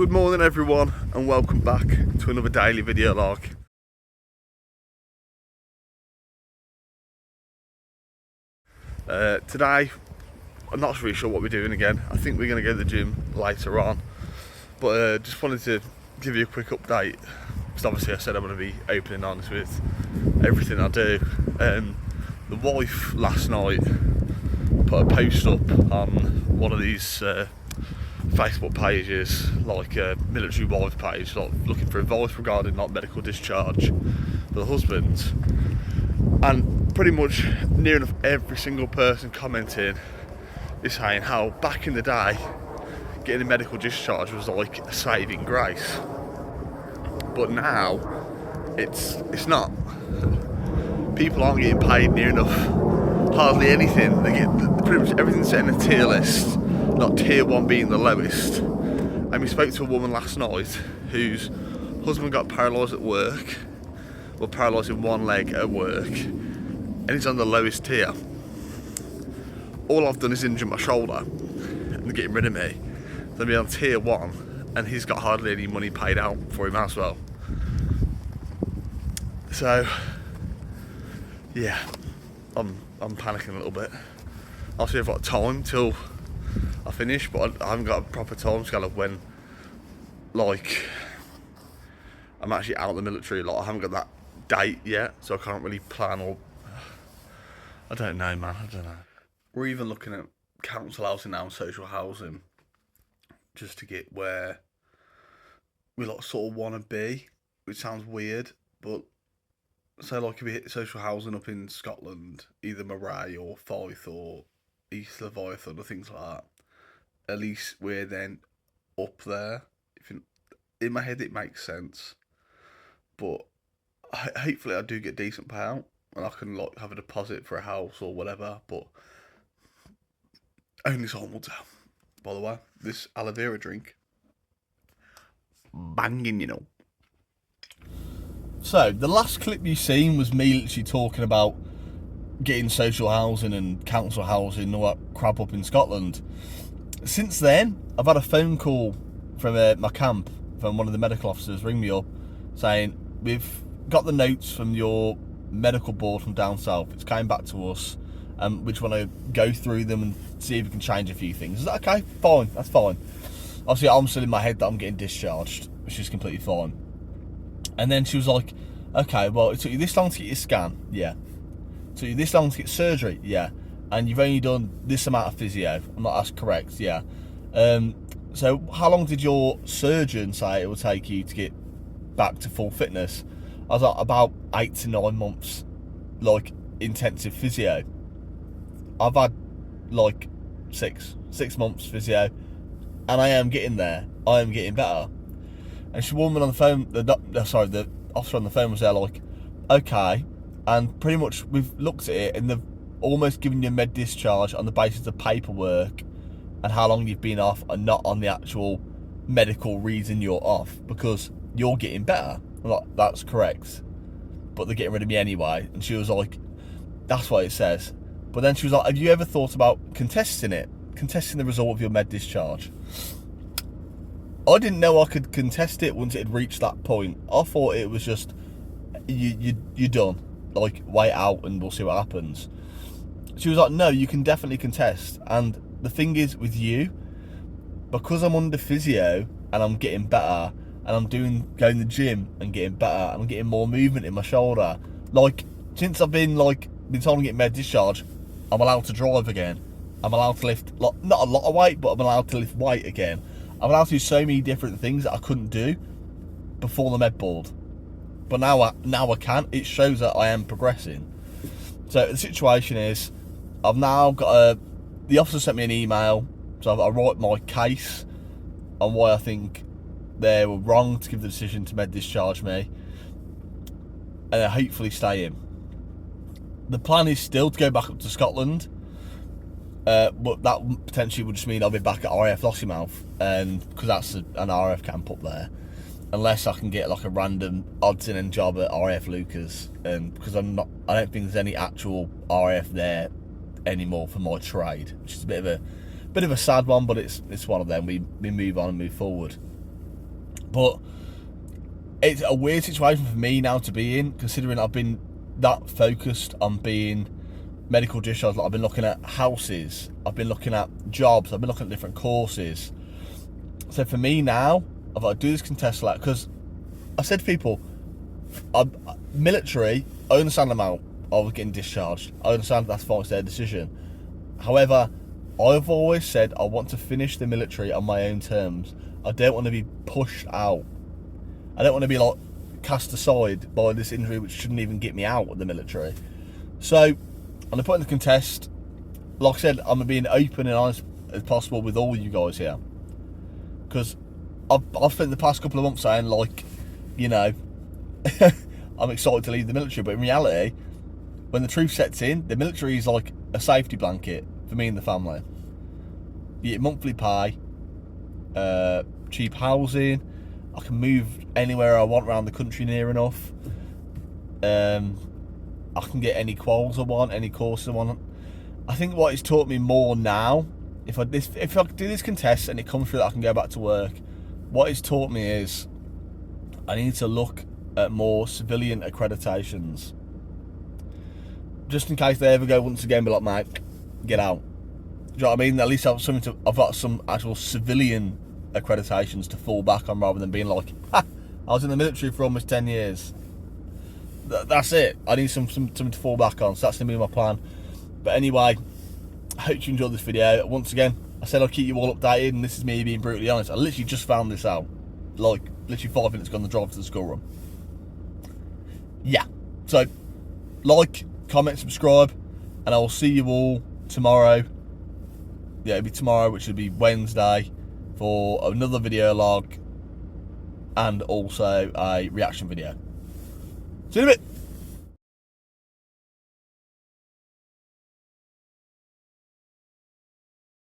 Good morning everyone and welcome back to another daily video log. Today, I'm not really sure what we're doing again. I think we're going to go to the gym later on. But just wanted to give you a quick update. Because obviously I said I'm going to be open and honest with everything I do. The wife last night put a post up on one of these Facebook pages, like a military wife page, like looking for advice regarding like medical discharge for the husband. And pretty much near enough every single person commenting is saying how back in the day getting a medical discharge was like a saving grace, but now it's not. People aren't getting paid near enough, hardly anything. They get pretty much everything's set in a tier list, like tier 1 being the lowest. And we spoke to a woman last night whose husband got paralysed at work, well, paralysed in one leg at work, and he's on the lowest tier. All I've done is injure my shoulder and they're getting rid of me. So I'm on tier 1 and he's got hardly any money paid out for him as well. So yeah, I'm panicking a little bit. Obviously I've got time till I finish, but I haven't got a proper time scale of when, like, I'm actually out of the military. Like, I haven't got that date yet, so I can't really plan or, I don't know, man, I don't know. We're even looking at council housing now and social housing, just to get where we like sort of want to be, which sounds weird, but so like if we hit social housing up in Scotland, either Moray or Fife or East Leviathan or things like that, at least we're then up there. In my head it makes sense, but hopefully I do get decent payout and I can like have a deposit for a house or whatever, but only time will tell. By the way, this aloe vera drink, banging, you know. So, the last clip you seen was me literally talking about getting social housing and council housing and all that crap up in Scotland. Since then, I've had a phone call from my camp, from one of the medical officers, ring me up, saying, we've got the notes from your medical board from down south, it's came back to us, we just want to go through them and see if we can change a few things. Is that okay? Fine, that's fine. Obviously, I'm still in my head that I'm getting discharged, which is completely fine. And then she was like, okay, well, it took you this long to get your scan, yeah. It took you this long to get surgery, yeah. And you've only done this amount of physio. I'm not, that's correct, yeah. So how long did your surgeon say it will take you to get back to full fitness? I was like, about 8 to 9 months, like, intensive physio. I've had, like, six months physio, and I am getting there. I am getting better. And she woman on the phone, the officer on the phone was there like, okay, and pretty much we've looked at it and they've almost given you a med discharge on the basis of paperwork and how long you've been off, and not on the actual medical reason you're off, because you're getting better. I'm like, that's correct, but they're getting rid of me anyway. And she was like, that's what it says. But then she was like, have you ever thought about contesting the result of your med discharge? I didn't know I could contest it once it had reached that point. I thought it was just, you're done. Like, wait out and we'll see what happens. She was like, no, you can definitely contest. And the thing is with you, because I'm under physio and I'm getting better and I'm going to the gym and getting better and I'm getting more movement in my shoulder. Like, since I've been told to get med discharge, I'm allowed to drive again. I'm allowed to lift, like, not a lot of weight, but I'm allowed to lift weight again. I'm allowed to do so many different things that I couldn't do before the med board. But now I can. It shows that I am progressing. So the situation is, I've now got the officer sent me an email, so I write my case on why I think they were wrong to give the decision to med discharge me, and then hopefully stay in. The plan is still to go back up to Scotland, but that potentially would just mean I'll be back at RAF Lossiemouth, and because that's an RAF camp up there, unless I can get like a random odds in end job at RAF Lucas, because I don't think there's any actual RAF there anymore for my trade, which is a bit of a sad one, but it's one of them. We move on and move forward. But it's a weird situation for me now to be in, considering I've been that focused on being medical discharge. Like, I've been looking at houses, I've been looking at jobs, I've been looking at different courses. So for me now, I've got to do this contest lab, because I said to people, military, I understand them out. I was getting discharged. I understand that's fine, it's their decision. However, I've always said I want to finish the military on my own terms. I don't want to be pushed out. I don't want to be like cast aside by this injury which shouldn't even get me out of the military. So I'm gonna put in the contest. Like I said, I'm gonna be open and honest as possible with all you guys here, because I've spent the past couple of months saying, like, you know, I'm excited to leave the military, but in reality, when the truth sets in, the military is like a safety blanket for me and the family. You get monthly pay, cheap housing, I can move anywhere I want around the country near enough. I can get any quals I want, any courses I want. I think what it's taught me more now, if I do this contest and it comes through that I can go back to work, what it's taught me is I need to look at more civilian accreditations, just in case they ever go once again, be like, mate, get out. Do you know what I mean? At least I've got some actual civilian accreditations to fall back on, rather than being like, ha, I was in the military for almost 10 years. That's it. I need something to fall back on, so that's going to be my plan. But anyway, I hope you enjoyed this video. Once again, I said I'll keep you all updated, and this is me being brutally honest. I literally just found this out, like, literally 5 minutes ago on the drive to the schoolroom. Yeah, so like, comment, subscribe, and I will see you all tomorrow. Yeah, it'll be tomorrow, which will be Wednesday, for another video log and also a reaction video. See you in a bit.